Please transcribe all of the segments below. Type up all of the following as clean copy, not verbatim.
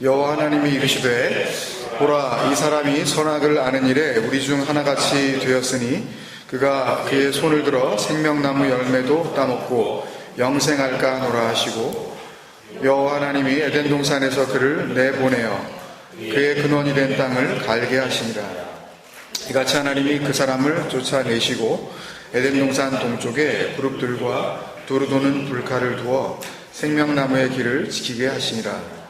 여호와 하나님이 이르시되 보라, 이 사람이 선악을 아는 일에 우리 중 하나같이 되었으니 그가 그의 손을 들어 생명나무 열매도 따먹고 영생할까 하노라 하시고, 여호와 하나님이 에덴 동산에서 그를 내보내어 그의 근원이 된 땅을 갈게 하시니라. 이같이 하나님이 그 사람을 쫓아내시고 에덴 동산 동쪽에 그룹들과 두루 도는 불칼을 두어 생명나무의 길을 지키게 하시니라.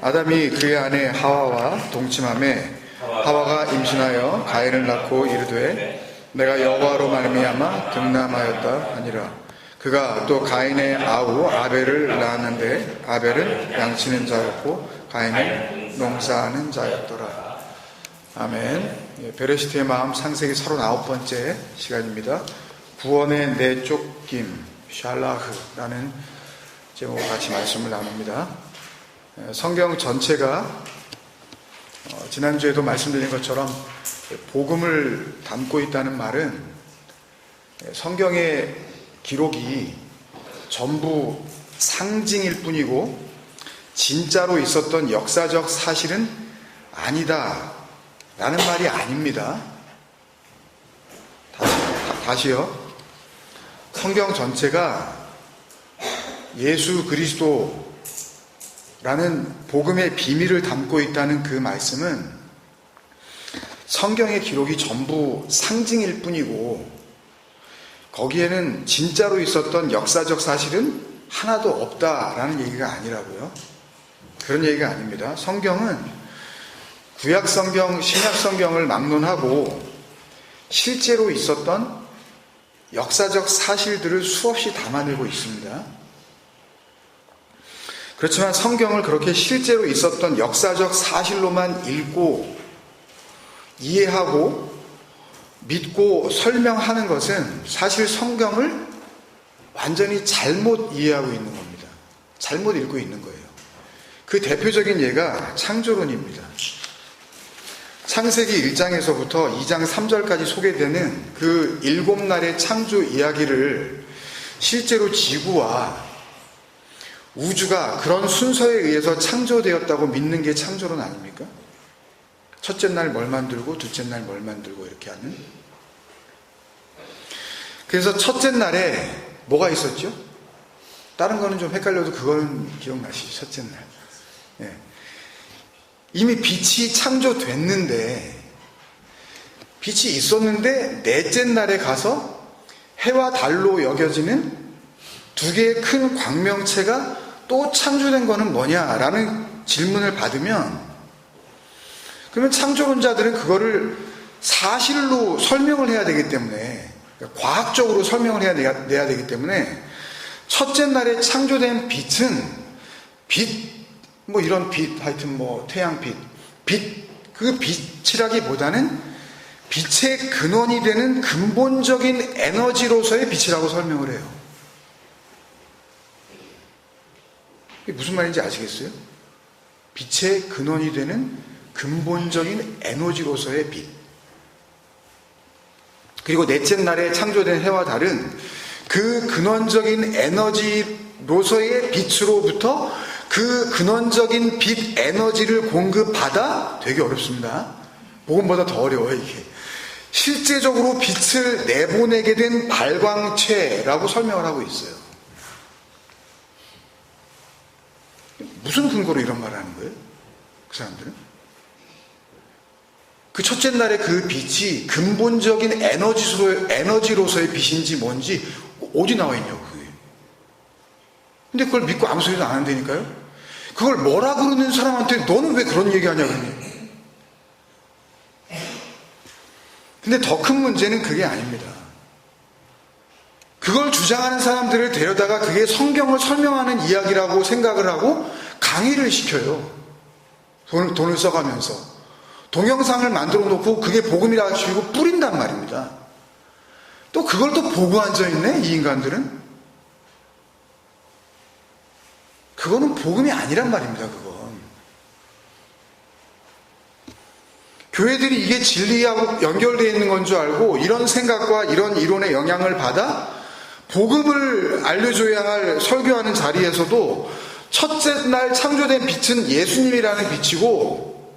아담이 그의 아내 하와와 동침하매 하와가 임신하여 가인을 낳고 이르되 내가 여호와로 말미암아 득남하였다 하니라. 그가 또 가인의 아우 아벨을 낳았는데 아벨은 양치는 자였고 가인은 농사하는 자였더라. 아멘. 베레시트의 마음 창세기 39번째 시간입니다. 구원의 내쫓김, 샬라흐라는 제목으로 같이 말씀을 나눕니다. 성경 전체가 지난주에도 말씀드린 것처럼 복음을 담고 있다는 말은 성경의 기록이 전부 상징일 뿐이고 진짜로 있었던 역사적 사실은 아니다 라는 말이 아닙니다. 다시요. 성경 전체가 예수 그리스도라는 복음의 비밀을 담고 있다는 그 말씀은 성경의 기록이 전부 상징일 뿐이고 거기에는 진짜로 있었던 역사적 사실은 하나도 없다라는 얘기가 아니라고요. 그런 얘기가 아닙니다. 성경은 구약 성경, 신약 성경을 막론하고 실제로 있었던 역사적 사실들을 수없이 담아내고 있습니다. 그렇지만 성경을 그렇게 실제로 있었던 역사적 사실로만 읽고 이해하고 믿고 설명하는 것은 사실 성경을 완전히 잘못 이해하고 있는 겁니다. 잘못 읽고 있는 거예요. 그 대표적인 예가 창조론입니다. 창세기 1장에서부터 2장 3절까지 소개되는 그 7날의 창조 이야기를 실제로 지구와 우주가 그런 순서에 의해서 창조되었다고 믿는 게 창조론 아닙니까? 첫째 날 뭘 만들고 둘째 날 뭘 만들고 이렇게 하는. 그래서 첫째 날에 뭐가 있었죠? 다른 거는 좀 헷갈려도 그거는 기억나시죠? 첫째 날. 네. 이미 빛이 창조됐는데, 빛이 있었는데 넷째 날에 가서 해와 달로 여겨지는 두 개의 큰 광명체가 또 창조된 거는 뭐냐라는 질문을 받으면, 그러면 창조론자들은 그거를 사실로 설명을 해야 되기 때문에, 과학적으로 설명을 해야 되기 때문에 첫째 날에 창조된 빛은 뭐 이런 빛, 하여튼 뭐 태양빛, 그 빛이라기보다는 빛의 근원이 되는 근본적인 에너지로서의 빛이라고 설명을 해요. 이게 무슨 말인지 아시겠어요? 빛의 근원이 되는 근본적인 에너지로서의 빛. 그리고 넷째 날에 창조된 해와 달은 그 근원적인 에너지로서의 빛으로부터 그 근원적인 빛 에너지를 공급받아. 되게 어렵습니다. 복음보다 더 어려워요, 이게. 실제적으로 빛을 내보내게 된 발광체라고 설명을 하고 있어요. 무슨 근거로 이런 말을 하는 거예요? 그 사람들은? 그 첫째 날에 그 빛이 근본적인 에너지로서의 빛인지 뭔지 어디 나와 있냐고, 그게. 근데 그걸 믿고 아무 소리도 안 한다니까요? 그걸 뭐라 그러는 사람한테 너는 왜 그런 얘기 하냐 그러니. 근데 더 큰 문제는 그게 아닙니다. 그걸 주장하는 사람들을 데려다가 그게 성경을 설명하는 이야기라고 생각을 하고 강의를 시켜요. 돈을 써가면서. 동영상을 만들어 놓고 그게 복음이라고 치고 뿌린단 말입니다. 또 그걸 또 보고 앉아있네, 이 인간들은. 그거는 복음이 아니란 말입니다, 그건. 교회들이 이게 진리하고 연결되어 있는 건 줄 알고 이런 생각과 이런 이론의 영향을 받아 복음을 알려줘야 할 설교하는 자리에서도 첫째 날 창조된 빛은 예수님이라는 빛이고,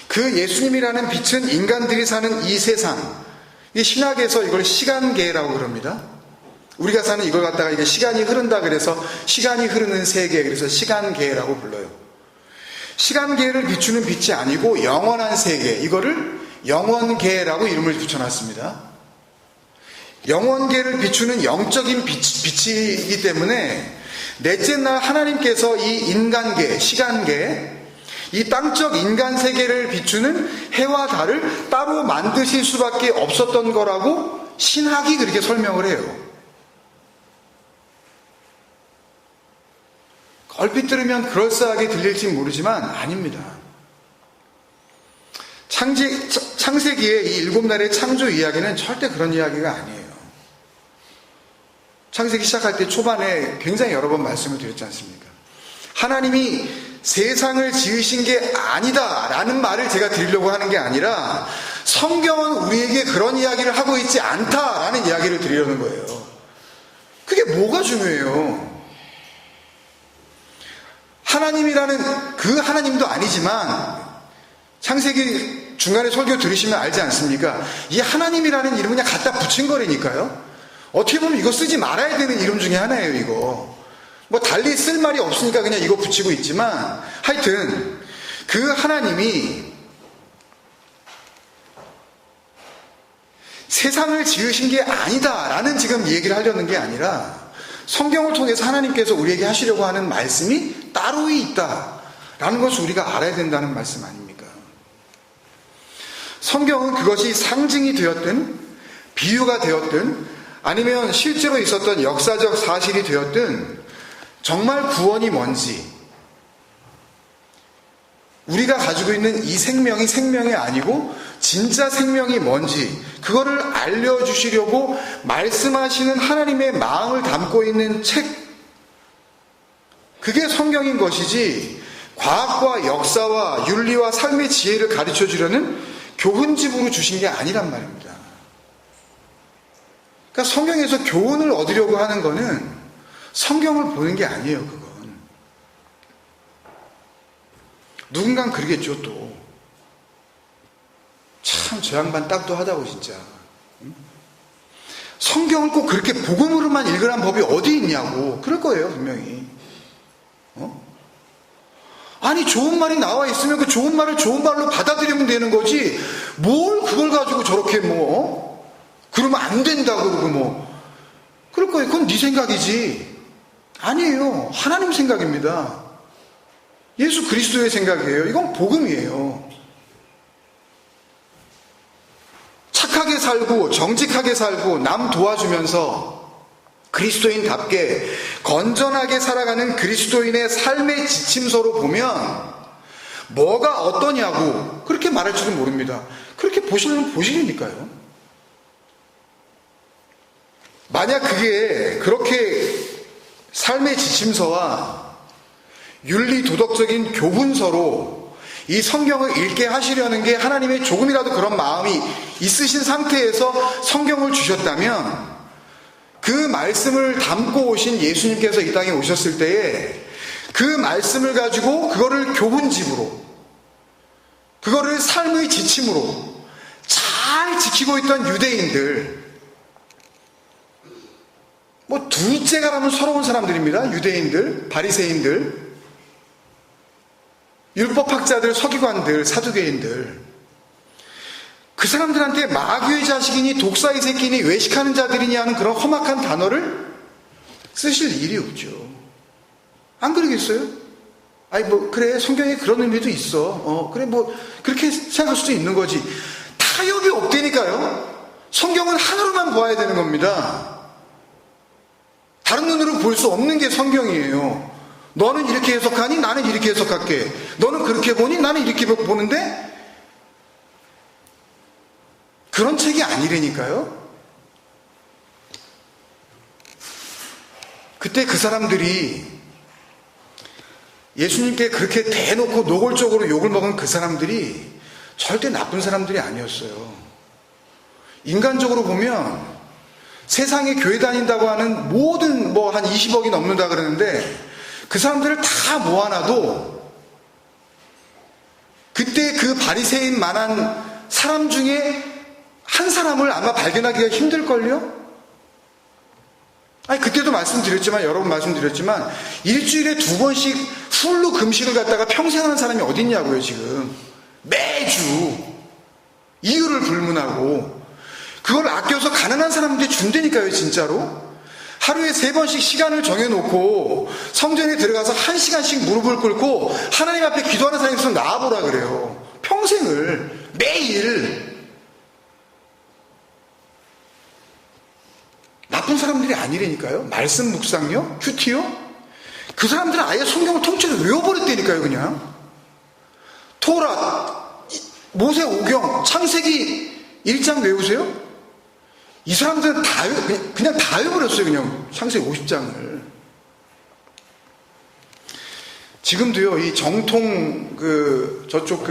그 예수님이라는 빛은 인간들이 사는 이 세상, 이 신학에서 이걸 시간계라고 그럽니다. 우리가 사는 이걸 갖다가 이게 시간이 흐른다 그래서 시간이 흐르는 세계, 그래서 시간계라고 불러요. 시간계를 비추는 빛이 아니고 영원한 세계, 이거를 영원계라고 이름을 붙여놨습니다. 영원계를 비추는 영적인 빛이기 때문에 넷째 날 하나님께서 이 인간계, 시간계, 이 땅적 인간 세계를 비추는 해와 달을 따로 만드실 수밖에 없었던 거라고 신학이 그렇게 설명을 해요. 얼핏 들으면 그럴싸하게 들릴지 모르지만 아닙니다. 창세기의 이 7날의 창조 이야기는 절대 그런 이야기가 아니에요. 창세기 시작할 때 초반에 굉장히 여러 번 말씀을 드렸지 않습니까? 하나님이 세상을 지으신 게 아니다 라는 말을 제가 드리려고 하는 게 아니라 성경은 우리에게 그런 이야기를 하고 있지 않다라는 이야기를 드리려는 거예요. 그게 뭐가 중요해요? 하나님이라는 그 하나님도 아니지만 창세기 중간에 설교 들으시면 알지 않습니까? 이 하나님이라는 이름은 그냥 갖다 붙인 거라니까요. 어떻게 보면 이거 쓰지 말아야 되는 이름 중에 하나예요. 이거 뭐 달리 쓸 말이 없으니까 그냥 이거 붙이고 있지만, 하여튼 그 하나님이 세상을 지으신 게 아니다 라는 지금 얘기를 하려는 게 아니라 성경을 통해서 하나님께서 우리에게 하시려고 하는 말씀이 따로 있다라는 것을 우리가 알아야 된다는 말씀 아닙니까? 성경은 그것이 상징이 되었든 비유가 되었든 아니면 실제로 있었던 역사적 사실이 되었든 정말 구원이 뭔지, 우리가 가지고 있는 이 생명이 생명이 아니고 진짜 생명이 뭔지 그거를 알려주시려고 말씀하시는 하나님의 마음을 담고 있는 책, 그게 성경인 것이지 과학과 역사와 윤리와 삶의 지혜를 가르쳐 주려는 교훈집으로 주신 게 아니란 말입니다. 그러니까 성경에서 교훈을 얻으려고 하는 거는 성경을 보는 게 아니에요. 그건 누군가는 그러겠죠. 또 참 저 양반 딱도 하다고 진짜. 성경을 꼭 그렇게 복음으로만 읽으란 법이 어디 있냐고 그럴 거예요. 분명히. 아니 좋은 말이 나와 있으면 그 좋은 말을 좋은 말로 받아들이면 되는 거지, 뭘 그걸 가지고 저렇게 그러면 안 된다고 그러고 그럴 거예요. 그건 네 생각이지. 아니에요. 하나님 생각입니다. 예수 그리스도의 생각이에요. 이건 복음이에요. 착하게 살고 정직하게 살고 남 도와주면서 그리스도인답게 건전하게 살아가는 그리스도인의 삶의 지침서로 보면 뭐가 어떠냐고 그렇게 말할 줄은 모릅니다. 그렇게 보시면 보시니까요. 만약 그게 그렇게 삶의 지침서와 윤리 도덕적인 교훈서로 이 성경을 읽게 하시려는 게 하나님의 조금이라도 그런 마음이 있으신 상태에서 성경을 주셨다면, 그 말씀을 담고 오신 예수님께서 이 땅에 오셨을 때에 그 말씀을 가지고 그거를 교훈집으로, 그거를 삶의 지침으로 잘 지키고 있던 유대인들, 둘째가라면 서러운 사람들입니다. 유대인들, 바리새인들, 율법학자들, 서기관들, 사두개인들, 그 사람들한테 마귀의 자식이니 독사의 새끼니 외식하는 자들이니 하는 그런 험악한 단어를 쓰실 일이 없죠. 안 그러겠어요? 아니 그래 성경에 그런 의미도 있어. 그래 그렇게 생각할 수도 있는 거지. 타협이 없다니까요. 성경은 하나로만 보아야 되는 겁니다. 다른 눈으로 볼 수 없는 게 성경이에요. 너는 이렇게 해석하니 나는 이렇게 해석할게. 너는 그렇게 보니 나는 이렇게 보는데, 그런 책이 아니라니까요. 그때 그 사람들이 예수님께 그렇게 대놓고 노골적으로 욕을 먹은 그 사람들이 절대 나쁜 사람들이 아니었어요. 인간적으로 보면 세상에 교회 다닌다고 하는 모든 한 20억이 넘는다 그러는데 그 사람들을 다 모아놔도 그때 그 바리새인 만한 사람 중에 한 사람을 아마 발견하기가 힘들걸요? 아니, 그때도 말씀드렸지만, 여러 번 말씀드렸지만, 일주일에 2번씩 풀로 금식을 갖다가 평생 하는 사람이 어딨냐고요, 지금. 매주. 이유를 불문하고. 그걸 아껴서 가난한 사람한테 준다니까요, 진짜로. 하루에 3번씩 시간을 정해놓고 성전에 들어가서 1시간씩 무릎을 꿇고 하나님 앞에 기도하는 사람이 있으면 나와보라 그래요. 평생을. 매일. 나쁜 사람들이 아니라니까요. 말씀 묵상요? 큐티요? 그 사람들은 아예 성경을 통째로 외워버렸다니까요, 그냥. 토라, 모세 오경, 창세기 1장 외우세요? 이 사람들은 그냥 다 외워버렸어요, 그냥. 창세기 50장을. 지금도요, 이 정통, 저쪽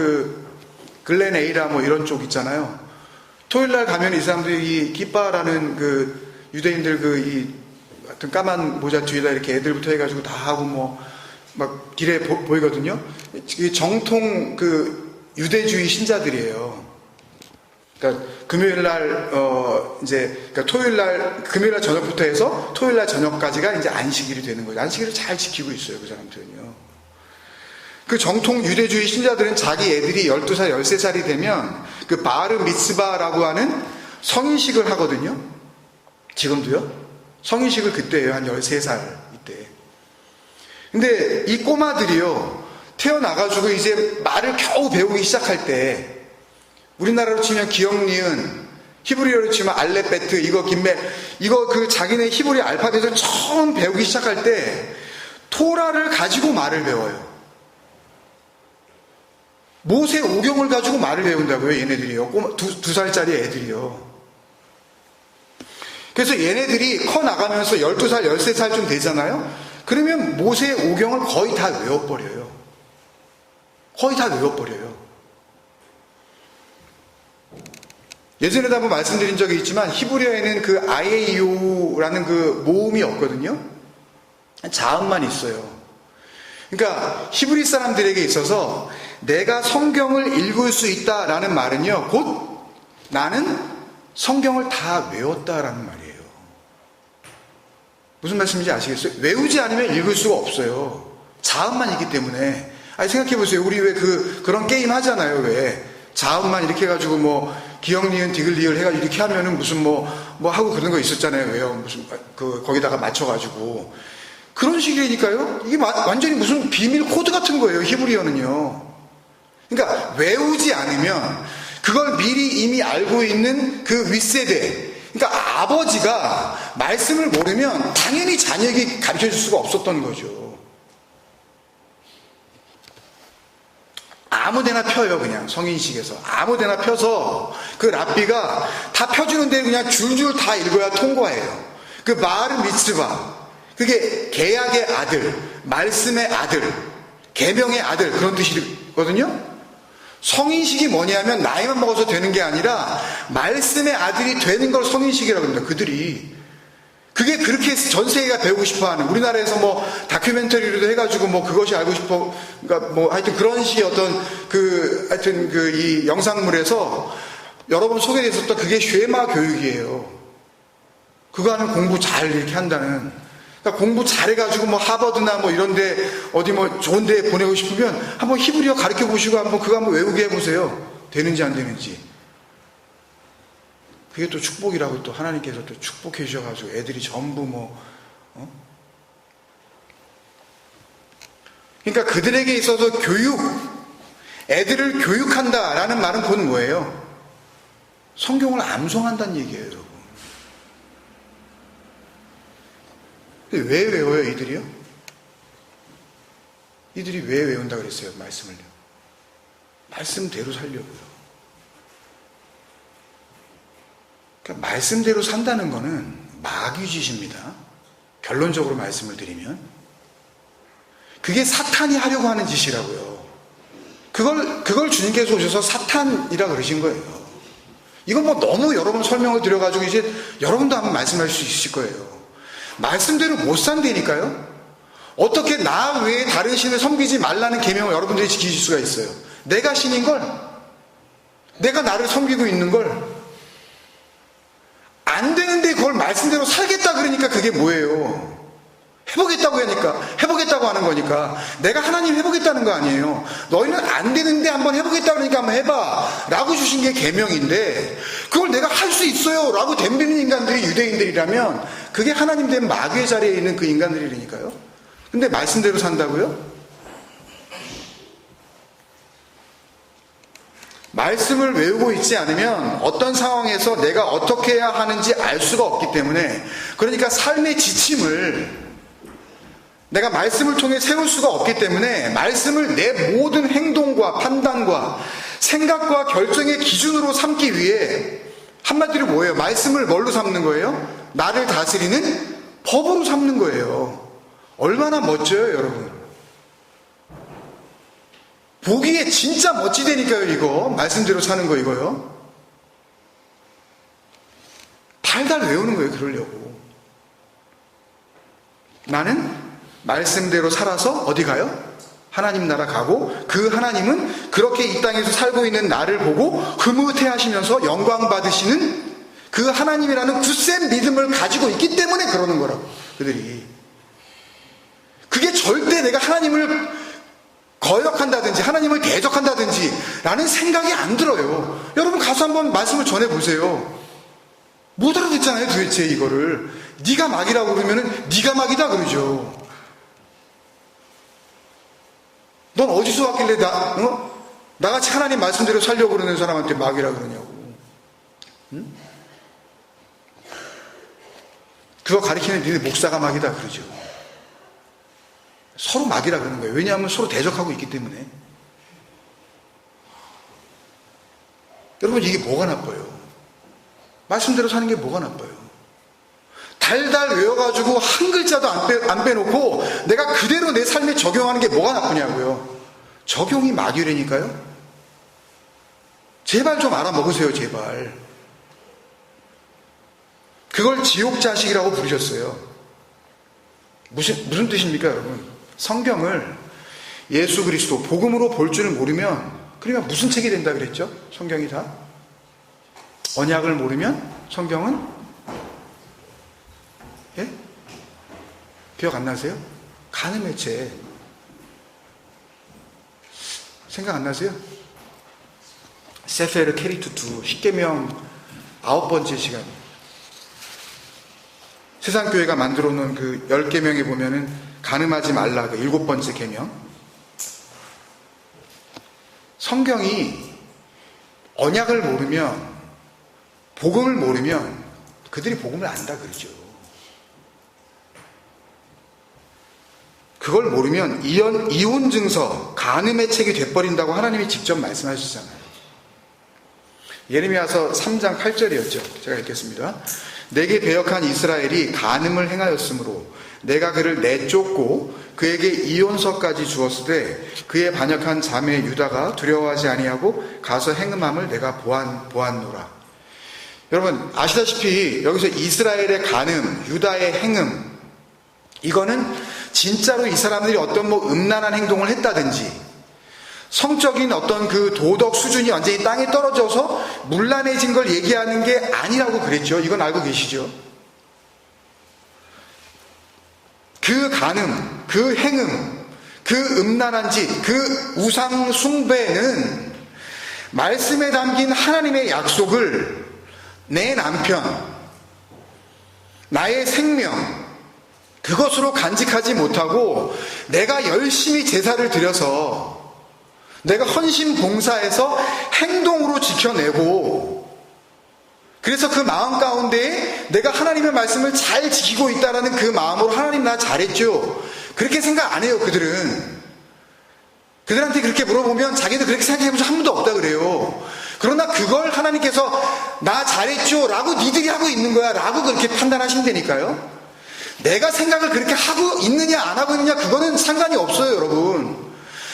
글렌 에이라 뭐 이런 쪽 있잖아요. 토요일날 가면 이 사람들이 이 기빠라는 유대인들 이 같은 까만 모자 뒤에다 이렇게 애들부터 해가지고 다 하고 막 길에 보이거든요. 정통 유대주의 신자들이에요. 그러니까 금요일날 그러니까 토요일날 금요일날 저녁부터 해서 토요일날 저녁까지가 이제 안식일이 되는 거예요. 안식일을 잘 지키고 있어요, 그 사람들은요. 그 정통 유대주의 신자들은 자기 애들이 12살, 13살이 되면 바르 미츠바라고 하는 성인식을 하거든요. 지금도요? 성인식을 그때 해요. 한 13살 이때. 근데 이 꼬마들이요, 태어나가지고 이제 말을 겨우 배우기 시작할 때, 우리나라로 치면 기역, 니은, 히브리어로 치면 알렙베트, 이거 자기네 히브리 알파벳을 처음 배우기 시작할 때, 토라를 가지고 말을 배워요. 모세 오경을 가지고 말을 배운다고요, 얘네들이요. 2살짜리 애들이요. 그래서 얘네들이 커 나가면서 12살, 13살쯤 되잖아요? 그러면 모세 오경을 거의 다 외워버려요. 거의 다 외워버려요. 예전에도 한번 말씀드린 적이 있지만, 히브리어에는 아이에이오라는 모음이 없거든요? 자음만 있어요. 그러니까 히브리 사람들에게 있어서 내가 성경을 읽을 수 있다라는 말은요, 곧 나는 성경을 다 외웠다라는 말이에요. 무슨 말씀인지 아시겠어요? 외우지 않으면 읽을 수가 없어요. 자음만 있기 때문에. 아니, 생각해보세요. 우리 왜 그런 게임 하잖아요, 왜. 자음만 이렇게 해가지고 기역, 니은, 디귿, 리을 해가지고 이렇게 하면은 무슨 하고 그런 거 있었잖아요. 왜요? 무슨, 거기다가 맞춰가지고. 그런 식이니까요. 이게 완전히 무슨 비밀 코드 같은 거예요, 히브리어는요. 그러니까 외우지 않으면 그걸 미리 이미 알고 있는 그 윗세대, 그러니까 아버지가 말씀을 모르면 당연히 자녀에게 가르쳐줄 수가 없었던 거죠. 아무데나 펴요, 그냥 성인식에서. 아무데나 펴서 그 랍비가 다 펴주는데 그냥 줄줄 다 읽어야 통과해요. 마르 미츠바, 그게 계약의 아들, 말씀의 아들, 계명의 아들, 그런 뜻이거든요. 성인식이 뭐냐면 나이만 먹어서 되는 게 아니라 말씀의 아들이 되는 걸 성인식이라고 합니다. 그들이. 그게 그렇게 전 세계가 배우고 싶어 하는, 우리나라에서 다큐멘터리로도 해가지고 그것이 알고 싶어, 그러니까 하여튼 그런 식의 하여튼 이 영상물에서 여러 번 소개됐었던 그게 쉐마 교육이에요. 그거 하는 공부 잘 이렇게 한다는. 그러니까 공부 잘해가지고 하버드나 이런데 어디 좋은 데 보내고 싶으면 한번 히브리어 가르쳐 보시고 그거 한번 외우게 해보세요. 되는지 안 되는지. 그게 또 축복이라고 또 하나님께서 또 축복해 주셔가지고 애들이 전부 그러니까 그들에게 있어서 애들을 교육한다라는 말은 곧 뭐예요? 성경을 암송한다는 얘기예요, 여러분. 왜 외워요, 이들이요? 이들이 왜 외운다 그랬어요, 말씀을요? 말씀대로 살려고요. 그러니까 말씀대로 산다는 거는 마귀짓입니다. 결론적으로 말씀을 드리면. 그게 사탄이 하려고 하는 짓이라고요. 그걸 주님께서 오셔서 사탄이라 그러신 거예요. 이건 너무 여러 번 설명을 드려가지고 이제 여러분도 한번 말씀할 수 있을 거예요. 말씀대로 못 산다니까요? 어떻게 나 외에 다른 신을 섬기지 말라는 계명을 여러분들이 지키실 수가 있어요? 내가 신인 걸, 내가 나를 섬기고 있는 걸, 안 되는데 그걸 말씀대로 살겠다 그러니까 그게 뭐예요? 해보겠다고 하니까, 해보겠다고 하는 거니까. 내가 하나님 해보겠다는 거 아니에요. 너희는 안 되는데 한번 해보겠다 그러니까 한번 해봐 라고 주신 게 계명인데, 그걸 내가 할 수 있어요 라고 덤비는 인간들이 유대인들이라면 그게 하나님 된 마귀의 자리에 있는 그 인간들이니까요. 근데 말씀대로 산다고요? 말씀을 외우고 있지 않으면 어떤 상황에서 내가 어떻게 해야 하는지 알 수가 없기 때문에, 그러니까 삶의 지침을 내가 말씀을 통해 세울 수가 없기 때문에 말씀을 내 모든 행동과 판단과 생각과 결정의 기준으로 삼기 위해, 한마디로 뭐예요? 말씀을 뭘로 삼는 거예요? 나를 다스리는 법으로 삼는 거예요. 얼마나 멋져요, 여러분. 보기에 진짜 멋지다니까요, 이거. 말씀대로 사는 거, 이거요. 달달 외우는 거예요, 그러려고. 나는 말씀대로 살아서 어디 가요? 하나님 나라 가고, 그 하나님은 그렇게 이 땅에서 살고 있는 나를 보고 흐뭇해 하시면서 영광 받으시는 그 하나님이라는 굳센 믿음을 가지고 있기 때문에 그러는 거라고, 그들이. 그게 절대 내가 하나님을 거역한다든지 하나님을 대적한다든지 라는 생각이 안 들어요. 여러분 가서 한번 말씀을 전해보세요. 못 알아듣잖아요, 도대체 이거를. 네가 마귀라고 그러면은 네가 마귀다 그러죠. 넌 어디서 왔길래 나같이 하나님 말씀대로 살려고 그러는 사람한테 마귀라 그러냐고. 응? 그거 가리키는 니네 목사가 마귀다 그러죠. 서로 마귀라 그러는 거예요. 왜냐하면 서로 대적하고 있기 때문에. 여러분, 이게 뭐가 나빠요? 말씀대로 사는 게 뭐가 나빠요? 달달 외워가지고 한 글자도 안 빼놓고 내가 그대로 내 삶에 적용하는 게 뭐가 나쁘냐고요. 적용이 마귀라니까요. 제발 좀 알아먹으세요, 제발. 그걸 지옥 자식이라고 부르셨어요. 무슨 뜻입니까, 여러분? 성경을 예수 그리스도 복음으로 볼 줄을 모르면, 그러면 무슨 책이 된다 그랬죠? 성경이 다. 언약을 모르면 성경은, 예? 기억 안 나세요? 간음의 책. 생각 안 나세요? 세페르 케리투투 십계명 9번째 시간. 세상교회가 만들어 놓은 그 10계명에 보면은 간음하지 말라, 그 7번째 계명. 성경이 언약을 모르면, 복음을 모르면 그들이 복음을 안다 그러죠. 그걸 모르면 이혼 증서, 간음의 책이 돼버린다고 하나님이 직접 말씀하셨잖아요. 예레미야서 3장 8절이었죠. 제가 읽겠습니다. 내게 배역한 이스라엘이 간음을 행하였으므로 내가 그를 내쫓고 그에게 이혼서까지 주었으되 그의 반역한 자매 유다가 두려워하지 아니하고 가서 행음함을 내가 보았노라. 여러분 아시다시피 여기서 이스라엘의 간음, 유다의 행음, 이거는 진짜로 이 사람들이 어떤 음란한 행동을 했다든지 성적인 어떤 그 도덕 수준이 완전히 땅에 떨어져서 문란해진 걸 얘기하는 게 아니라고 그랬죠. 이건 알고 계시죠? 그 간음, 그 행음, 그 음란한 짓, 그 우상 숭배는 말씀에 담긴 하나님의 약속을 내 남편, 나의 생명, 그것으로 간직하지 못하고 내가 열심히 제사를 드려서 내가 헌신 봉사해서 행동으로 지켜내고, 그래서 그 마음 가운데에 내가 하나님의 말씀을 잘 지키고 있다라는 그 마음으로 하나님 나 잘했죠, 그렇게 생각 안 해요. 그들한테 그렇게 물어보면 자기도 그렇게 생각해본 적 한 번도 없다 그래요. 그러나 그걸 하나님께서 나 잘했죠 라고 니들이 하고 있는 거야 라고 그렇게 판단하신다니까요. 내가 생각을 그렇게 하고 있느냐 안 하고 있느냐 그거는 상관이 없어요.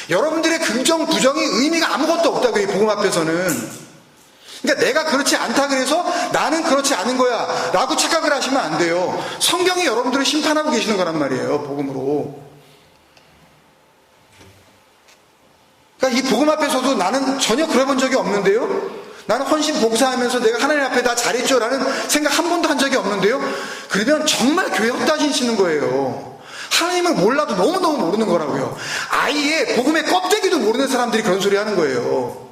여러분들의 긍정 부정이 의미가 아무것도 없다고요, 복음 앞에서는. 그러니까 내가 그렇지 않다 그래서 나는 그렇지 않은 거야 라고 착각을 하시면 안 돼요. 성경이 여러분들을 심판하고 계시는 거란 말이에요, 복음으로. 그러니까 이 복음 앞에서도 나는 전혀 그래본 적이 없는데요. 나는 헌신 봉사하면서 내가 하나님 앞에 다 잘했죠 라는 생각 한 번도 한 적이 없는데요. 그러면 정말 교회 헛다지시는 거예요. 하나님을 몰라도 너무너무 모르는 거라고요. 아예 복음의 껍데기도 모르는 사람들이 그런 소리 하는 거예요.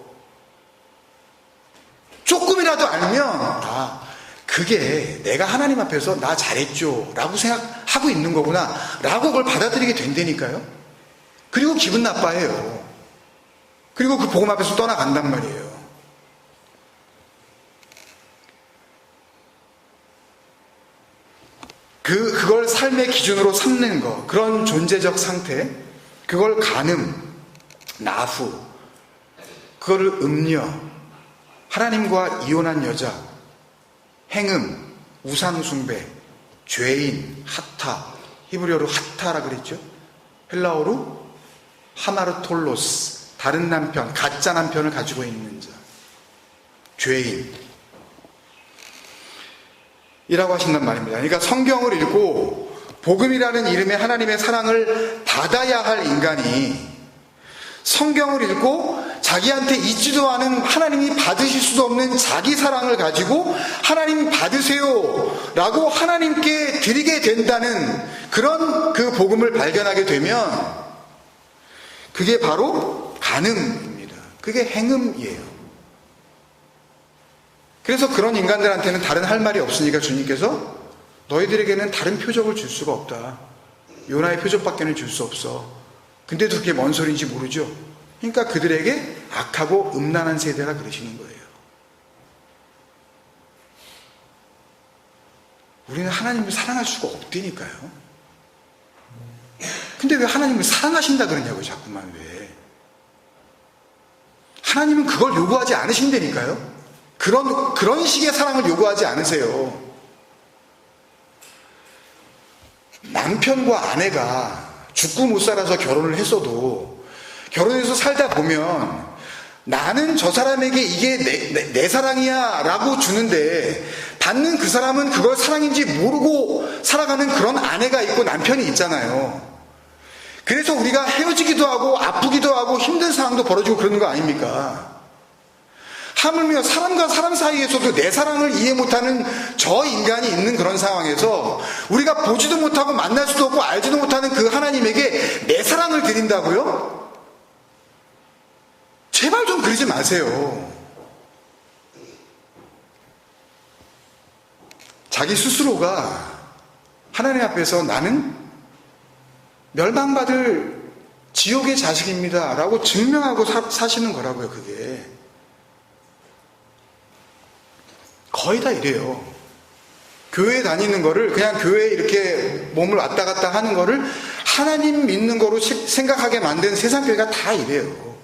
조금이라도 알면 그게 내가 하나님 앞에서 나 잘했죠 라고 생각하고 있는 거구나 라고 그걸 받아들이게 된다니까요. 그리고 기분 나빠해요. 그리고 그 복음 앞에서 떠나간단 말이에요. 그걸 삶의 기준으로 삼는 거, 그런 존재적 상태, 그걸 간음, 나후, 그거를 음녀, 하나님과 이혼한 여자, 행음, 우상숭배, 죄인, 하타, 히브리어로 하타라 그랬죠. 헬라어로 하마르톨로스, 다른 남편, 가짜 남편을 가지고 있는 자, 죄인 이라고 하신단 말입니다. 그러니까 성경을 읽고 복음이라는 이름의 하나님의 사랑을 받아야 할 인간이 성경을 읽고 자기한테 있지도 않은 하나님이 받으실 수도 없는 자기 사랑을 가지고 하나님 받으세요 라고 하나님께 드리게 된다는 그런 그 복음을 발견하게 되면 그게 바로 간음입니다. 그게 행음이에요. 그래서 그런 인간들한테는 다른 할 말이 없으니까 주님께서 너희들에게는 다른 표적을 줄 수가 없다. 요나의 표적밖에는 줄 수 없어. 근데도 그게 뭔 소리인지 모르죠. 그러니까 그들에게 악하고 음란한 세대라 그러시는 거예요. 우리는 하나님을 사랑할 수가 없다니까요. 근데 왜 하나님을 사랑하신다 그러냐고요, 자꾸만 왜. 하나님은 그걸 요구하지 않으신다니까요. 그런 식의 사랑을 요구하지 않으세요. 남편과 아내가 죽고 못 살아서 결혼을 했어도 결혼해서 살다 보면 나는 저 사람에게 이게 내 사랑이야 라고 주는데 받는 그 사람은 그걸 사랑인지 모르고 살아가는 그런 아내가 있고 남편이 있잖아요. 그래서 우리가 헤어지기도 하고 아프기도 하고 힘든 상황도 벌어지고 그러는 거 아닙니까? 하물며 사람과 사람 사이에서도 내 사랑을 이해 못하는 저 인간이 있는 그런 상황에서 우리가 보지도 못하고 만날 수도 없고 알지도 못하는 그 하나님에게 내 사랑을 드린다고요? 제발 좀 그러지 마세요. 자기 스스로가 하나님 앞에서 나는 멸망받을 지옥의 자식입니다 라고 증명하고 사시는 거라고요. 그게 거의 다 이래요. 교회 다니는 거를 그냥 교회에 이렇게 몸을 왔다 갔다 하는 거를 하나님 믿는 거로 생각하게 만든 세상 교회가 다 이래요.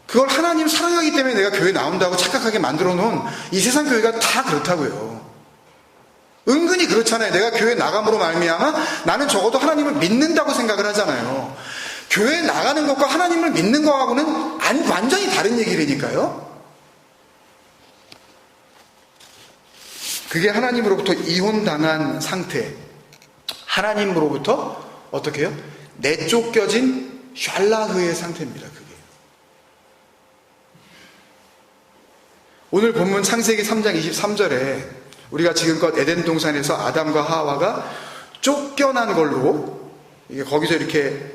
그걸 하나님 사랑하기 때문에 내가 교회 나온다고 착각하게 만들어 놓은 이 세상 교회가 다 그렇다고요. 은근히 그렇잖아요. 내가 교회 나감으로 말미암아 나는 적어도 하나님을 믿는다고 생각을 하잖아요. 교회 나가는 것과 하나님을 믿는 거하고는 완전히 다른 얘기라니까요. 그게 하나님으로부터 이혼당한 상태, 하나님으로부터 어떻게 해요? 내쫓겨진 샬라흐의 상태입니다. 그게 오늘 본문 창세기 3장 23절에 우리가 지금껏 에덴 동산에서 아담과 하와가 쫓겨난 걸로 이게 거기서 이렇게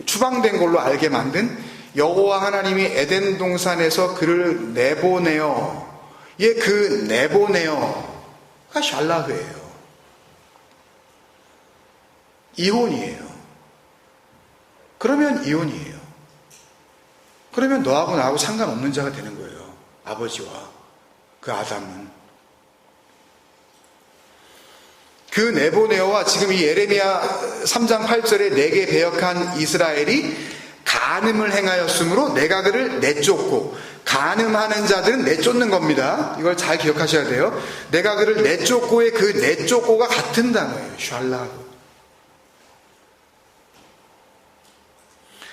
추방된 걸로 알게 만든 여호와 하나님이 에덴 동산에서 그를 내보내어 그 내보내어가 샬라흐예요. 이혼이에요. 그러면 이혼이에요. 그러면 너하고 나하고 상관없는 자가 되는 거예요. 아버지와 그 아담은. 그 네보네어와 지금 이 예레미야 3장 8절에 내게 배역한 이스라엘이 간음을 행하였으므로 내가 그를 내쫓고, 간음하는 자들은 내쫓는 겁니다. 이걸 잘 기억하셔야 돼요. 내가 그를 내쫓고의 그 내쫓고가 같은 단어예요. 샬라흐.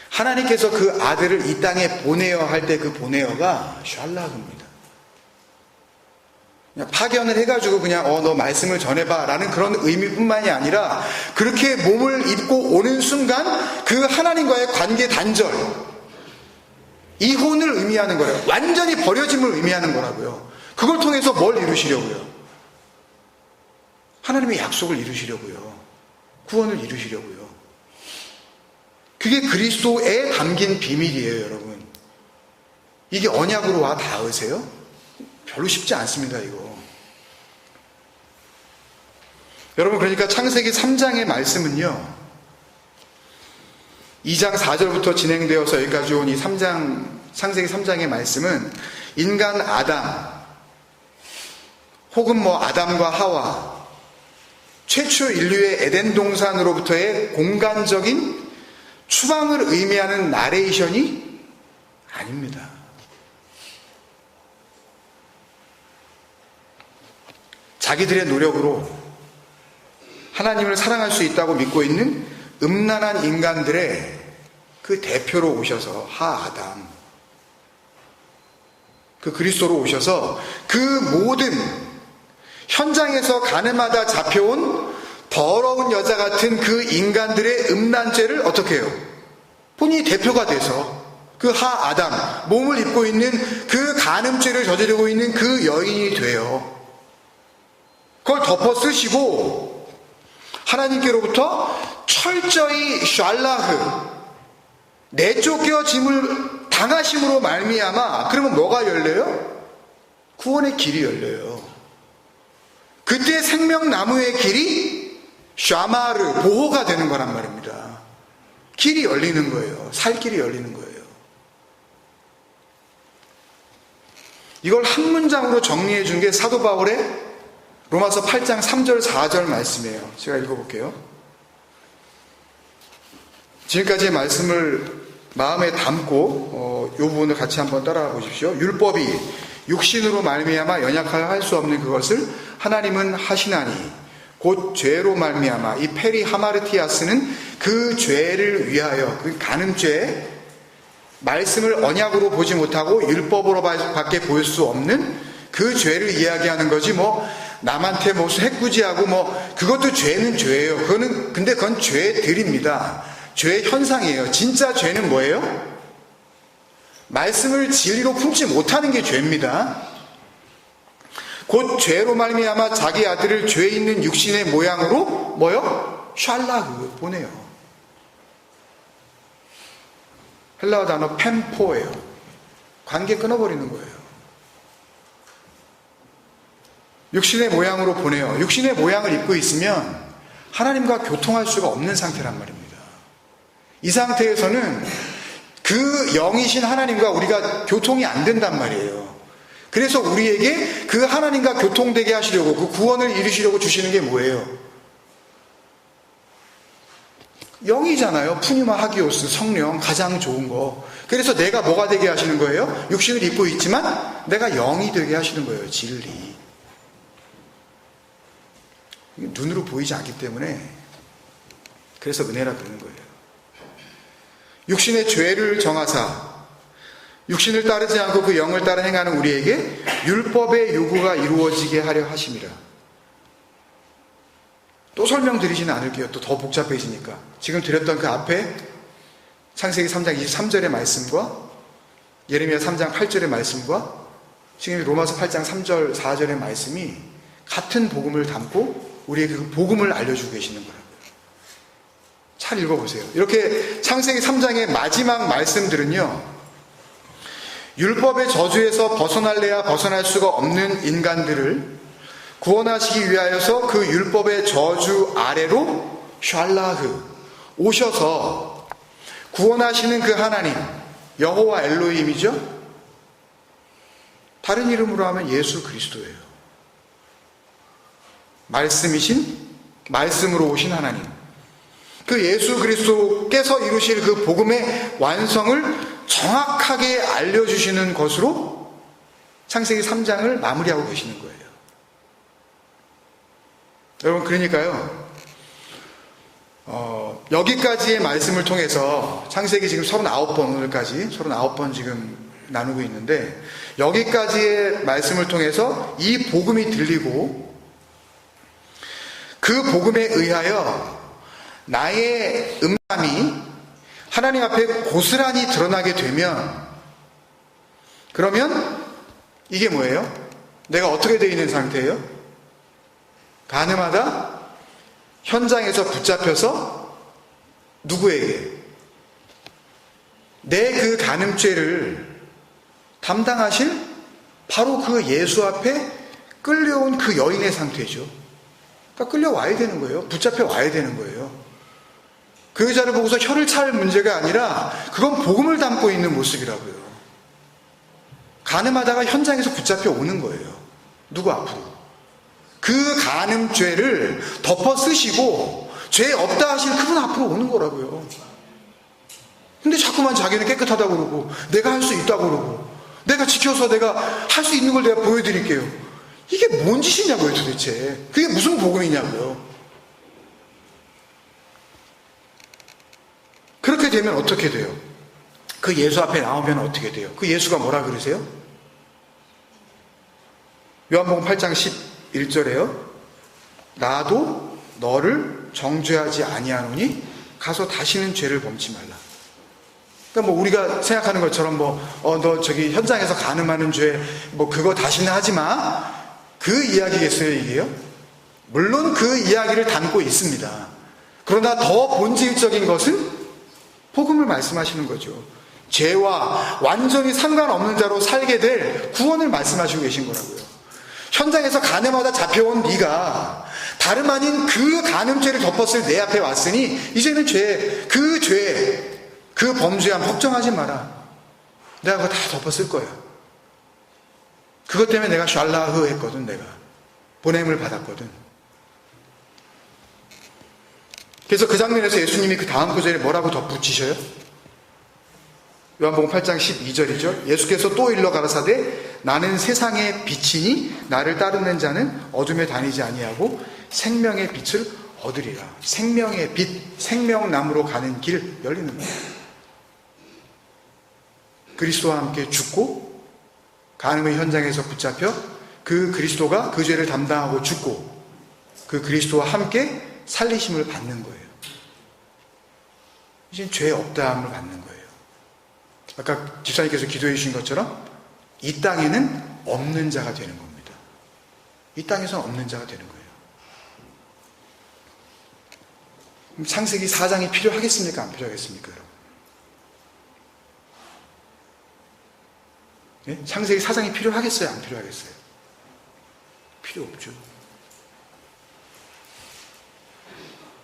하나님께서 그 아들을 이 땅에 보내어 할 때 그 보내어가 샬라흐입니다. 그냥 파견을 해가지고 그냥 너 말씀을 전해봐 라는 그런 의미뿐만이 아니라 그렇게 몸을 입고 오는 순간 그 하나님과의 관계 단절, 이혼을 의미하는 거예요. 완전히 버려짐을 의미하는 거라고요. 그걸 통해서 뭘 이루시려고요? 하나님의 약속을 이루시려고요. 구원을 이루시려고요. 그게 그리스도에 담긴 비밀이에요, 여러분. 이게 언약으로 와 닿으세요? 별로 쉽지 않습니다, 이거. 여러분, 그러니까 창세기 3장의 말씀은요, 2장 4절부터 진행되어서 여기까지 온 이 창세기 3장의 말씀은 인간 아담, 혹은 아담과 하와, 최초 인류의 에덴 동산으로부터의 공간적인 추방을 의미하는 나레이션이 아닙니다. 자기들의 노력으로 하나님을 사랑할 수 있다고 믿고 있는 음란한 인간들의 그 대표로 오셔서 하아담, 그 그리스도로 오셔서 그 모든 현장에서 가늠하다 잡혀온 더러운 여자 같은 그 인간들의 음란죄를 어떻게 해요? 본인이 대표가 돼서 그 하아담, 몸을 입고 있는 그 간음죄를 저지르고 있는 그 여인이 돼요. 그걸 덮어 쓰시고 하나님께로부터 철저히 샬라흐, 내쫓겨짐을 당하심으로 말미암아, 그러면 뭐가 열려요? 구원의 길이 열려요. 그때 생명나무의 길이 샤마르, 보호가 되는 거란 말입니다. 길이 열리는 거예요. 살 길이 열리는 거예요. 이걸 한 문장으로 정리해 준 게 사도 바울의 로마서 8장 3절 4절 말씀이에요. 제가 읽어볼게요. 지금까지의 말씀을 마음에 담고 이 부분을 같이 한번 따라가 보십시오. 율법이 육신으로 말미암아 연약하여 할 수 없는 그것을 하나님은 하시나니 곧 죄로 말미암아 이 페리 하마르티아스는 그 죄를 위하여, 그 간음죄, 말씀을 언약으로 보지 못하고 율법으로 밖에 볼 수 없는 그 죄를 이야기하는 거지, 남한테 해꾸지하고 그것도 죄는 죄예요. 근데 그건 죄들입니다. 죄의 현상이에요. 진짜 죄는 뭐예요? 말씀을 진리로 품지 못하는 게 죄입니다. 곧 죄로 말미암아 자기 아들을 죄 있는 육신의 모양으로 샬라흐 보내요. 헬라어 단어 펜포예요. 관계 끊어버리는 거예요. 육신의 모양으로 보내요. 육신의 모양을 입고 있으면 하나님과 교통할 수가 없는 상태란 말입니다. 이 상태에서는 그 영이신 하나님과 우리가 교통이 안 된단 말이에요. 그래서 우리에게 그 하나님과 교통되게 하시려고, 그 구원을 이루시려고 주시는 게 뭐예요? 영이잖아요. 푸니마 하기오스, 성령, 가장 좋은 거. 그래서 내가 뭐가 되게 하시는 거예요? 육신을 입고 있지만 내가 영이 되게 하시는 거예요. 진리. 눈으로 보이지 않기 때문에 그래서 은혜라 그러는 거예요. 육신의 죄를 정하사 육신을 따르지 않고 그 영을 따라 행하는 우리에게 율법의 요구가 이루어지게 하려 하심이라. 또 설명드리지는 않을게요. 또 더 복잡해지니까. 지금 드렸던 그 앞에 창세기 3장 23절의 말씀과 예레미야 3장 8절의 말씀과 지금 로마서 8장 3절 4절의 말씀이 같은 복음을 담고 우리에게 그 복음을 알려주고 계시는 거라고요. 잘 읽어보세요. 이렇게 창세기 3장의 마지막 말씀들은요, 율법의 저주에서 벗어날래야 벗어날 수가 없는 인간들을 구원하시기 위하여서 그 율법의 저주 아래로 샬라흐 오셔서 구원하시는 그 하나님, 여호와 엘로힘이죠. 다른 이름으로 하면 예수 그리스도예요. 말씀으로 오신 하나님, 그 예수 그리스도께서 이루실 그 복음의 완성을 정확하게 알려주시는 것으로 창세기 3장을 마무리하고 계시는 거예요. 여러분, 그러니까요, 여기까지의 말씀을 통해서 창세기 지금 39번, 오늘까지 39번 지금 나누고 있는데, 여기까지의 말씀을 통해서 이 복음이 들리고 그 복음에 의하여 나의 음란함이 하나님 앞에 고스란히 드러나게 되면, 그러면 이게 뭐예요? 내가 어떻게 되어 있는 상태예요? 가늠하다 현장에서 붙잡혀서 누구에게? 내 그 간음죄를 담당하실 바로 그 예수 앞에 끌려온 그 여인의 상태죠. 그러니까 끌려와야 되는 거예요. 붙잡혀 와야 되는 거예요. 그 여자를 보고서 혀를 찰 문제가 아니라 그건 복음을 담고 있는 모습이라고요. 간음하다가 현장에서 붙잡혀 오는 거예요. 누구 앞으로? 그 간음죄를 덮어 쓰시고 죄 없다 하실 그분 앞으로 오는 거라고요. 근데 자꾸만 자기는 깨끗하다고 그러고, 내가 할 수 있다고 그러고, 내가 지켜서 내가 할 수 있는 걸 내가 보여드릴게요. 이게 뭔 짓이냐고요, 도대체. 그게 무슨 복음이냐고요. 그렇게 되면 어떻게 돼요? 그 예수 앞에 나오면 어떻게 돼요? 그 예수가 뭐라 그러세요? 요한복음 8장 11절에요. 나도 너를 정죄하지 아니하노니 가서 다시는 죄를 범치 말라. 그러니까 뭐 우리가 생각하는 것처럼 너 저기 현장에서 간음하는 죄 그거 다시는 하지 마. 그 이야기겠어요, 이게요? 물론 그 이야기를 담고 있습니다. 그러나 더 본질적인 것은 복음을 말씀하시는 거죠. 죄와 완전히 상관없는 자로 살게 될 구원을 말씀하시고 계신 거라고요. 현장에서 간음하다 잡혀온 네가 다름 아닌 그 간음죄를 덮었을 내 앞에 왔으니 이제는 그 범죄함 걱정하지 마라. 내가 그거 다 덮었을 거야. 그것 때문에 내가 샬라흐 했거든. 내가 보냄을 받았거든. 그래서 그 장면에서 예수님이 그 다음 구절에 뭐라고 덧붙이셔요? 요한복음 8장 12절이죠. 예수께서 또 일러 가라사대 나는 세상의 빛이니 나를 따르는 자는 어둠에 다니지 아니하고 생명의 빛을 얻으리라. 생명의 빛, 생명나무로 가는 길 열리는 거예요. 그리스도와 함께 죽고 간음의 현장에서 붙잡혀 그 그리스도가 그 죄를 담당하고 죽고 그 그리스도와 함께 살리심을 받는 거예요. 이제 죄 없다함을 받는 거예요. 아까 집사님께서 기도해 주신 것처럼 이 땅에는 없는 자가 되는 겁니다. 이 땅에서는 없는 자가 되는 거예요. 그럼 창세기 4장이 필요하겠습니까? 안 필요하겠습니까? 여러분? 네? 창세기 4장이 필요하겠어요? 안 필요하겠어요? 필요 없죠.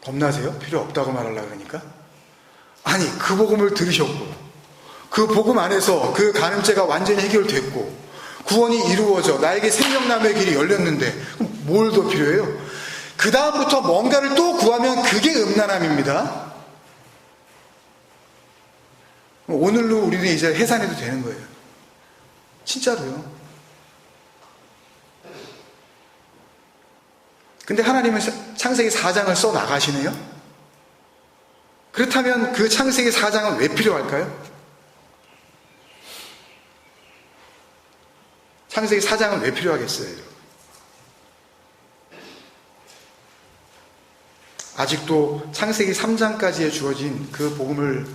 겁나세요? 필요 없다고 말하려고 그러니까? 아니, 그 복음을 들으셨고 그 복음 안에서 그 간음죄가 완전히 해결됐고 구원이 이루어져 나에게 생명나무의 길이 열렸는데 그럼 뭘 더 필요해요? 그 다음부터 뭔가를 또 구하면 그게 음란함입니다. 오늘로 우리는 이제 해산해도 되는 거예요. 진짜로요. 근데 하나님은 창세기 4장을 써 나가시네요. 그렇다면 그 창세기 4장은 왜 필요할까요? 창세기 4장은 왜 필요하겠어요? 아직도 창세기 3장까지에 주어진 그 복음을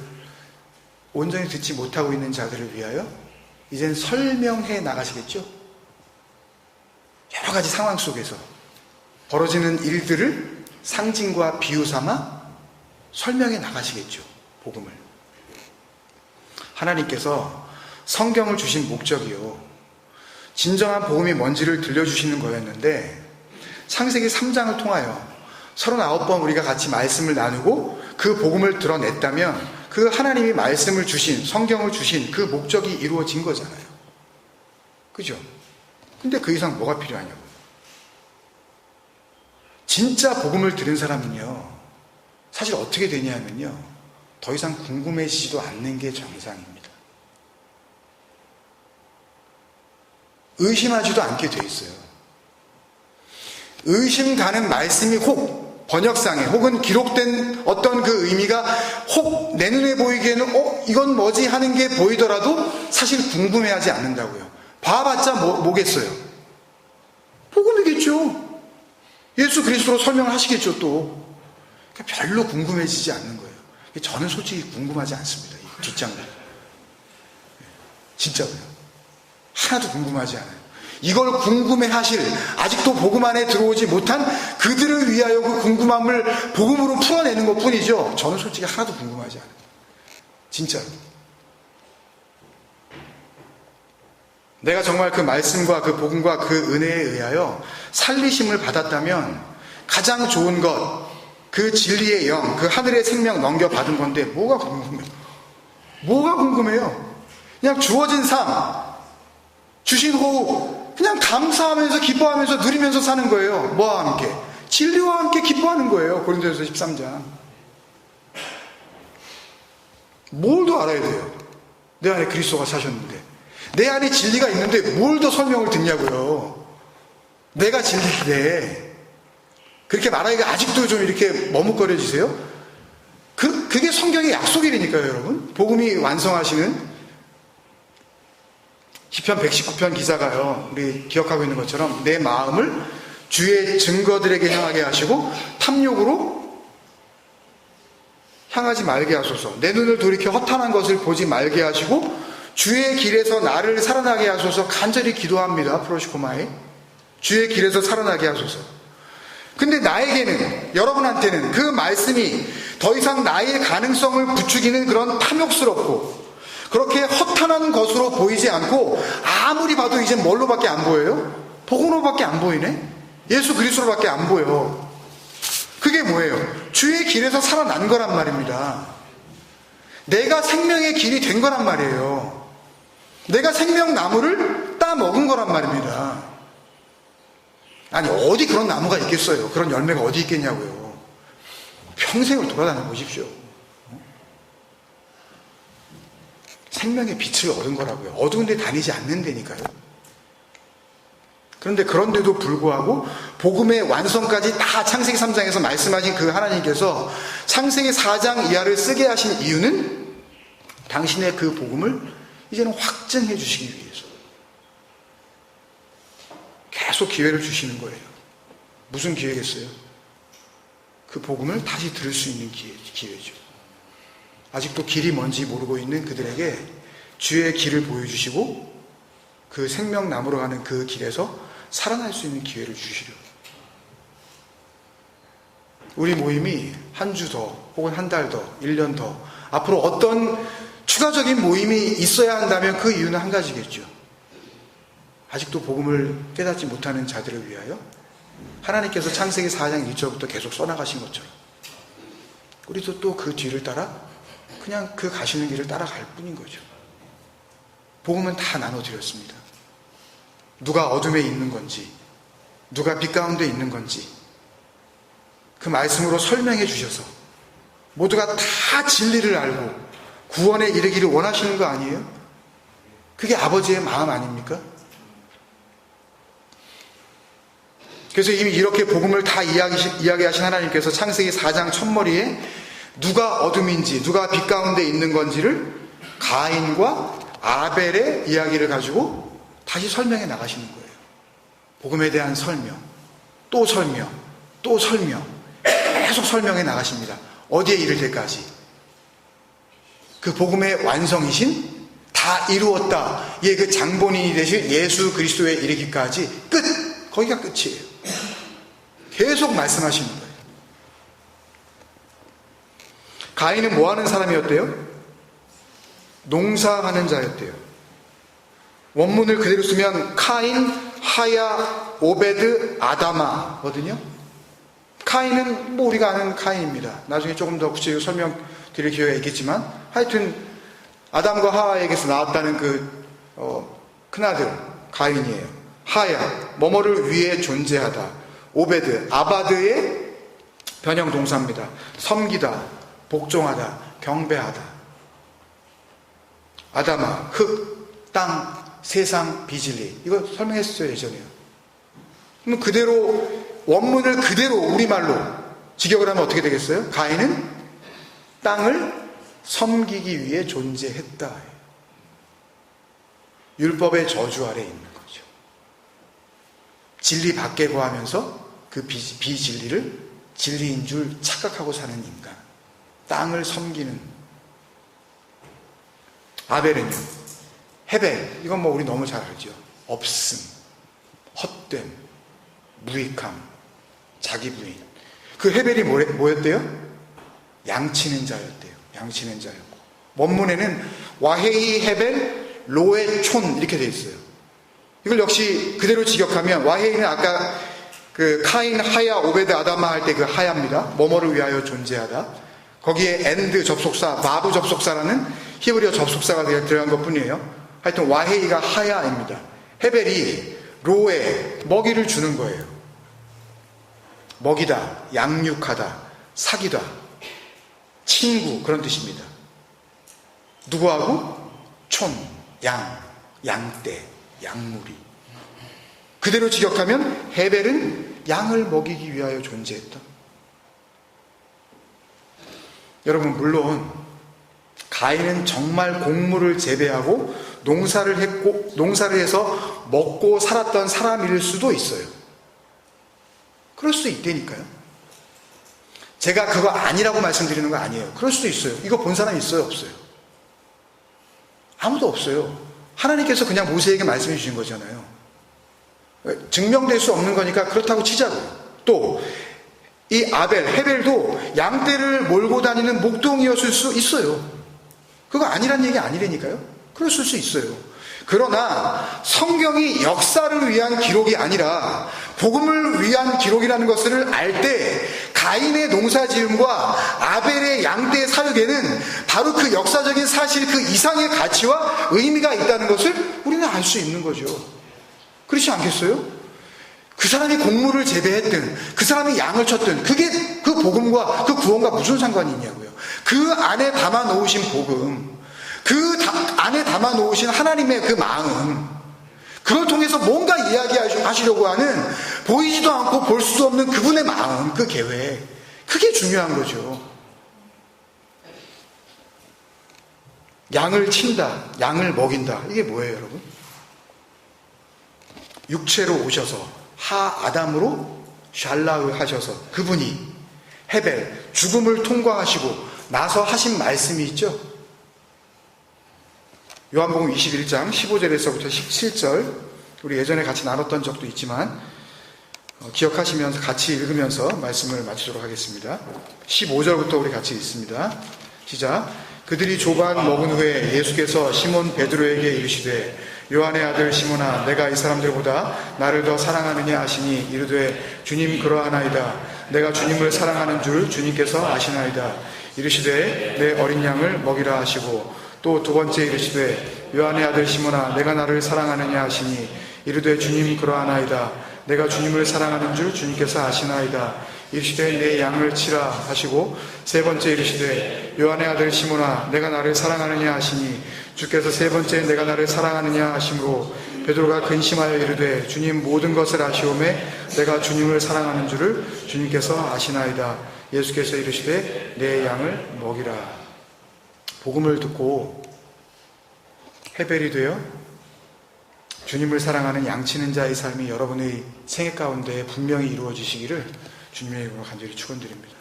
온전히 듣지 못하고 있는 자들을 위하여 이젠 설명해 나가시겠죠? 여러 가지 상황 속에서 벌어지는 일들을 상징과 비유 삼아 설명해 나가시겠죠. 복음을. 하나님께서 성경을 주신 목적이요, 진정한 복음이 뭔지를 들려주시는 거였는데 창세기 3장을 통하여 39번 우리가 같이 말씀을 나누고 그 복음을 드러냈다면 그 하나님이 말씀을 주신, 성경을 주신 그 목적이 이루어진 거잖아요. 그죠? 근데 그 이상 뭐가 필요하냐고. 진짜 복음을 들은 사람은요, 사실 어떻게 되냐면요, 더 이상 궁금해지지도 않는 게 정상입니다. 의심하지도 않게 돼 있어요. 의심 가는 말씀이 혹 번역상에 혹은 기록된 어떤 그 의미가 혹 내 눈에 보이기에는 이건 뭐지 하는 게 보이더라도 사실 궁금해하지 않는다고요. 봐봤자 뭐겠어요? 복음이겠죠. 예수 그리스도로 설명을 하시겠죠 또. 그러니까 별로 궁금해지지 않는 거예요. 저는 솔직히 궁금하지 않습니다. 이 뒷장면. 진짜로요. 하나도 궁금하지 않아요. 이걸 궁금해하실, 아직도 복음 안에 들어오지 못한 그들을 위하여 그 궁금함을 복음으로 풀어내는 것 뿐이죠. 저는 솔직히 하나도 궁금하지 않아요. 진짜로. 내가 정말 그 말씀과 그 복음과 그 은혜에 의하여 살리심을 받았다면 가장 좋은 것, 그 진리의 영, 그 하늘의 생명 넘겨받은 건데 뭐가 궁금해요? 뭐가 궁금해요? 그냥 주어진 삶, 주신 호흡, 그냥 감사하면서 기뻐하면서 누리면서 사는 거예요. 뭐와 함께? 진리와 함께 기뻐하는 거예요. 고린도전서 13장. 뭘 더 알아야 돼요? 내 안에 그리스도가 사셨는데, 내 안에 진리가 있는데 뭘 더 설명을 듣냐고요. 내가 진리인데 그렇게 말하기가 아직도 좀 이렇게 머뭇거려지세요? 그게 성경의 약속이니까요, 여러분. 복음이 완성하시는 시편 119편 기자가요, 우리 기억하고 있는 것처럼 내 마음을 주의 증거들에게 향하게 하시고 탐욕으로 향하지 말게 하소서. 내 눈을 돌이켜 허탄한 것을 보지 말게 하시고 주의 길에서 나를 살아나게 하소서. 간절히 기도합니다. 프로시코마에 주의 길에서 살아나게 하소서. 근데 나에게는, 여러분한테는 그 말씀이 더 이상 나의 가능성을 부추기는 그런 탐욕스럽고 그렇게 허탄한 것으로 보이지 않고 아무리 봐도 이제 뭘로밖에 안 보여요? 복음으로밖에 안 보이네? 예수 그리스도로밖에 안 보여. 그게 뭐예요? 주의 길에서 살아난 거란 말입니다. 내가 생명의 길이 된 거란 말이에요. 내가 생명나무를 따먹은 거란 말입니다. 아니 어디 그런 나무가 있겠어요? 그런 열매가 어디 있겠냐고요. 평생을 돌아다녀 보십시오. 생명의 빛을 얻은 거라고요. 어두운 데 다니지 않는 데니까요. 그런데 그런데도 불구하고 복음의 완성까지 다 창세기 3장에서 말씀하신 그 하나님께서 창세기 4장 이하를 쓰게 하신 이유는 당신의 그 복음을 이제는 확증해 주시기 위해서 계속 기회를 주시는 거예요. 무슨 기회겠어요? 그 복음을 다시 들을 수 있는 기회죠. 아직도 길이 뭔지 모르고 있는 그들에게 주의 길을 보여주시고 그 생명나무로 가는 그 길에서 살아날 수 있는 기회를 주시려고. 우리 모임이 한 주 더 혹은 한 달 더, 1년 더 앞으로 어떤 추가적인 모임이 있어야 한다면 그 이유는 한 가지겠죠. 아직도 복음을 깨닫지 못하는 자들을 위하여 하나님께서 창세기 4장 1절부터 계속 써나가신 것처럼 우리도 또 그 뒤를 따라 그냥 그 가시는 길을 따라갈 뿐인 거죠. 복음은 다 나눠드렸습니다. 누가 어둠에 있는 건지, 누가 빛 가운데 있는 건지 그 말씀으로 설명해 주셔서 모두가 다 진리를 알고 구원에 이르기를 원하시는 거 아니에요? 그게 아버지의 마음 아닙니까? 그래서 이미 이렇게 복음을 다 이야기하신 하나님께서 창세기 4장 첫머리에 누가 어둠인지 누가 빛 가운데 있는 건지를 가인과 아벨의 이야기를 가지고 다시 설명해 나가시는 거예요. 복음에 대한 설명, 또 설명, 또 설명, 계속 설명해 나가십니다. 어디에 이를 때까지? 그 복음의 완성이신 다 이루었다. 예, 그 장본인이 되실 예수 그리스도에 이르기까지 끝! 거기가 끝이에요. 계속 말씀하시는 거예요. 가인은 뭐 하는 사람이었대요? 농사하는 자였대요. 원문을 그대로 쓰면 카인, 하야, 오베드, 아다마거든요. 카인은 뭐 우리가 아는 카인입니다. 나중에 조금 더 구체적으로 설명드릴 기회가 있겠지만 하여튼 아담과 하와에게서 나왔다는 큰아들 가인이에요. 하야, 뭐뭐를 위해 존재하다. 오베드, 아바드의 변형 동사입니다. 섬기다, 복종하다, 경배하다. 아담아, 흙, 땅, 세상, 비진리. 이거 설명했었어요, 예전에요. 그럼 그대로 원문을 그대로 우리말로 직역을 하면 어떻게 되겠어요? 가인은 땅을 섬기기 위해 존재했다. 율법의 저주 아래에 있는 거죠. 진리 밖에 거하면서 그 비진리를 진리인 줄 착각하고 사는 인간, 땅을 섬기는. 아벨은요, 헤벨, 이건 뭐 우리 너무 잘 알죠. 없음, 헛됨, 무익함, 자기 부인. 그 헤벨이 뭐였대요? 양치는 자였대요. 양치는 자였고, 원문에는 와헤이 헤벨 로에 촌 이렇게 돼 있어요. 이걸 역시 그대로 직역하면, 와헤이는 아까 그 카인 하야 오베드 아다마 할 때 그 하야입니다. 뭐뭐를 위하여 존재하다. 거기에 엔드 접속사, 바브 접속사라는 히브리어 접속사가 들어간 것 뿐이에요. 하여튼 와헤이가 하야입니다. 헤벨이 로에 먹이를 주는 거예요. 먹이다, 양육하다, 사귀다, 친구, 그런 뜻입니다. 누구하고? 촌, 양떼, 양무리. 그대로 직역하면 헤벨은 양을 먹이기 위하여 존재했다. 여러분, 물론 가인은 정말 곡물을 재배하고 농사를 해서 먹고 살았던 사람일 수도 있어요. 그럴 수도 있다니까요. 제가 그거 아니라고 말씀드리는 거 아니에요. 그럴 수도 있어요. 이거 본 사람 있어요? 없어요? 아무도 없어요. 하나님께서 그냥 모세에게 말씀해 주신 거잖아요. 증명될 수 없는 거니까 그렇다고 치자고요. 또 이 아벨, 헤벨도 양떼를 몰고 다니는 목동이었을 수 있어요. 그거 아니란 얘기 아니라니까요. 그랬을 수 있어요. 그러나 성경이 역사를 위한 기록이 아니라 복음을 위한 기록이라는 것을 알 때 가인의 농사지음과 아벨의 양떼 사육에는 바로 그 역사적인 사실, 그 이상의 가치와 의미가 있다는 것을 우리는 알 수 있는 거죠. 그렇지 않겠어요? 그 사람이 곡물을 재배했든 그 사람이 양을 쳤든 그게 그 복음과 그 구원과 무슨 상관이 있냐고요. 그 안에 담아 놓으신 복음, 그 안에 담아 놓으신 하나님의 그 마음, 그걸 통해서 뭔가 이야기하시려고 하는 보이지도 않고 볼 수도 없는 그분의 마음, 그 계획, 그게 중요한 거죠. 양을 친다, 양을 먹인다, 이게 뭐예요, 여러분? 육체로 오셔서 하 아담으로 샬라을 하셔서 그분이 헤벨, 죽음을 통과하시고 나서 하신 말씀이 있죠. 요한복음 21장 15절에서부터 17절, 우리 예전에 같이 나눴던 적도 있지만 기억하시면서 같이 읽으면서 말씀을 마치도록 하겠습니다. 15절부터 우리 같이 읽습니다. 시작. 그들이 조반 먹은 후에 예수께서 시몬 베드로에게 이르시되 요한의 아들 시몬아, 내가 이 사람들보다 나를 더 사랑하느냐 하시니 이르되 주님 그러하나이다. 내가 주님을 사랑하는 줄 주님께서 아시나이다. 이르시되 내 어린 양을 먹이라 하시고, 또 두 번째 이르시되 요한의 아들 시몬아, 내가 나를 사랑하느냐 하시니 이르되 주님 그러하나이다. 내가 주님을 사랑하는 줄 주님께서 아시나이다. 이르시되 내 양을 치라 하시고, 세 번째 이르시되 요한의 아들 시몬아, 내가 나를 사랑하느냐 하시니 주께서 세 번째 내가 나를 사랑하느냐 하심으로 베드로가 근심하여 이르되 주님 모든 것을 아시오매 내가 주님을 사랑하는 줄을 주님께서 아시나이다. 예수께서 이르시되 내 양을 먹이라. 복음을 듣고 헤벨이 되어 주님을 사랑하는 양치는 자의 삶이 여러분의 생애 가운데 분명히 이루어지시기를 주님의 이름으로 간절히 축원드립니다.